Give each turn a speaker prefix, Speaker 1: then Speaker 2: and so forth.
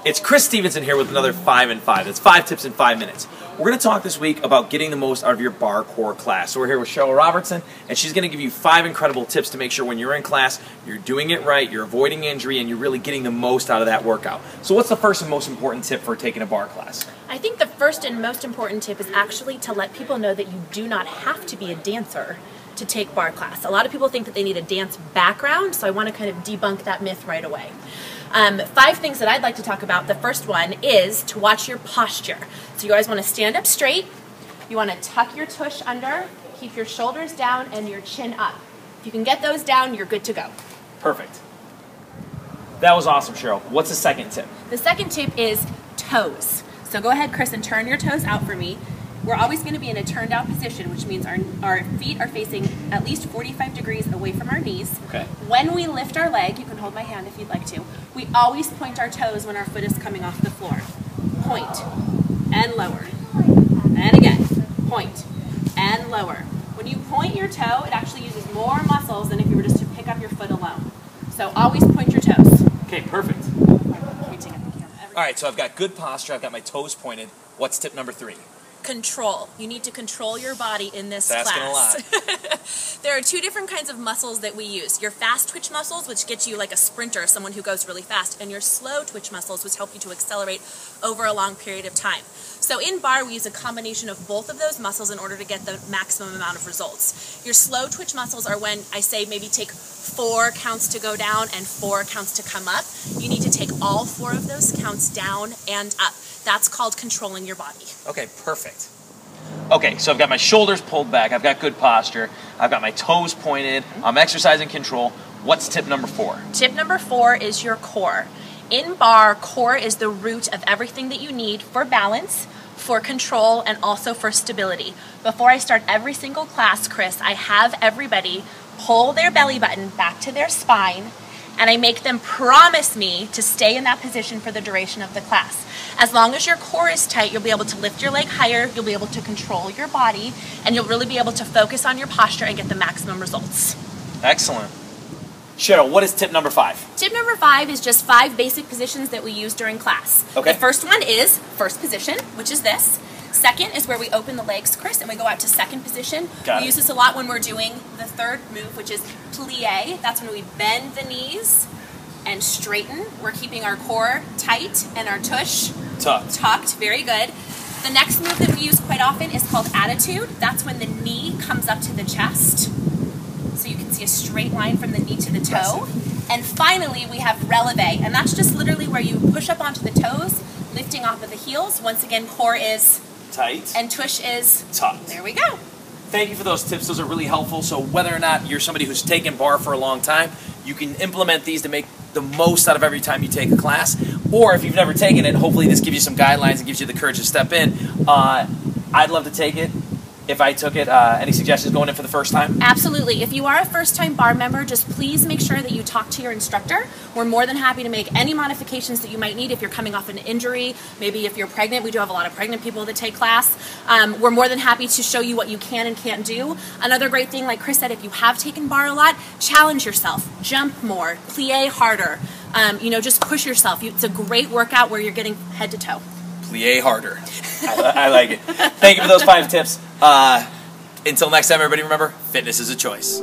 Speaker 1: It's Chris Stevenson here with another 5 in 5. That's 5 tips in 5 minutes. We're going to talk this week about getting the most out of your Barre Core class. So we're here with Cheryl Robertson, and she's going to give you 5 incredible tips to make sure when you're in class, you're doing it right, you're avoiding injury, and you're really getting the most out of that workout. So what's the first and most important tip for taking a Barre class?
Speaker 2: I think the first and most important tip is actually to let people know that you do not have to be a dancer to take Barre class. A lot of people think that they need a dance background, so I want to kind of debunk that myth right away. 5 things that I'd like to talk about. The first one is to watch your posture. So you always want to stand up straight. You want to tuck your tush under, keep your shoulders down and your chin up. If you can get those down, you're good to go.
Speaker 1: Perfect. That was awesome, Cheryl. What's the second tip?
Speaker 2: The second tip is toes. So go ahead, Chris, and turn your toes out for me. We're always going to be in a turned out position, which means our feet are facing at least 45 degrees away from our knees.
Speaker 1: Okay.
Speaker 2: When we lift our leg, you can hold my hand if you'd like to, we always point our toes when our foot is coming off the floor. Point and lower. And again, point and lower. When you point your toe, it actually uses more muscles than if you were just to pick up your foot alone. So always point your toes.
Speaker 1: Okay, perfect.
Speaker 2: Pointing at the camera.
Speaker 1: All right, so I've got good posture. I've got my toes pointed. What's tip number 3?
Speaker 2: Control. You need to control your body in this
Speaker 1: That's
Speaker 2: class.
Speaker 1: asking a lot.
Speaker 2: There are 2 different kinds of muscles that we use. Your fast twitch muscles, which get you like a sprinter, someone who goes really fast, and your slow twitch muscles, which help you to accelerate over a long period of time. So in Barre, we use a combination of both of those muscles in order to get the maximum amount of results. Your slow twitch muscles are when I say maybe take 4 counts to go down and 4 counts to come up. You need to take all 4 of those counts down and up. That's called controlling your body.
Speaker 1: Okay, perfect. Okay, so I've got my shoulders pulled back, I've got good posture, I've got my toes pointed, I'm exercising control. What's tip number 4?
Speaker 2: Tip number 4 is your core. In Barre, core is the root of everything that you need for balance, for control, and also for stability. Before I start every single class, Chris, I have everybody pull their belly button back to their spine, and I make them promise me to stay in that position for the duration of the class. As long as your core is tight, you'll be able to lift your leg higher, you'll be able to control your body, and you'll really be able to focus on your posture and get the maximum results.
Speaker 1: Excellent. Cheryl, what is tip number 5?
Speaker 2: Tip number 5 is just 5 basic positions that we use during class.
Speaker 1: Okay.
Speaker 2: The first one is first position, which is this. Second is where we open the legs, Chris, and we go out to second position.
Speaker 1: Got it.
Speaker 2: We use this a lot when we're doing the third move, which is plie. That's when we bend the knees and straighten. We're keeping our core tight and our tush tucked. Very good. The next move that we use quite often is called attitude. That's when the knee comes up to the chest. So you can see a straight line from the knee to the toe. And finally, we have releve, and that's just literally where you push up onto the toes, lifting off of the heels. Once again, core is
Speaker 1: tight
Speaker 2: and tush is
Speaker 1: tucked.
Speaker 2: There we go.
Speaker 1: Thank you for those tips. Those are really helpful. So whether or not you're somebody who's taken Barre for a long time, you can implement these to make the most out of every time you take a class. Or if you've never taken it, hopefully this gives you some guidelines and gives you the courage to step in. I'd love to take it. If I took it, any suggestions going in for the first time?
Speaker 2: Absolutely. If you are a first-time Barre member, just please make sure that you talk to your instructor. We're more than happy to make any modifications that you might need if you're coming off an injury, maybe if you're pregnant. We do have a lot of pregnant people that take class. We're more than happy to show you what you can and can't do. Another great thing, like Chris said, if you have taken Barre a lot, challenge yourself. Jump more, plie harder. Just push yourself. It's a great workout where you're getting head to toe.
Speaker 1: Plie harder. I like it. Thank you for those 5 tips. Until next time, everybody, remember, fitness is a choice.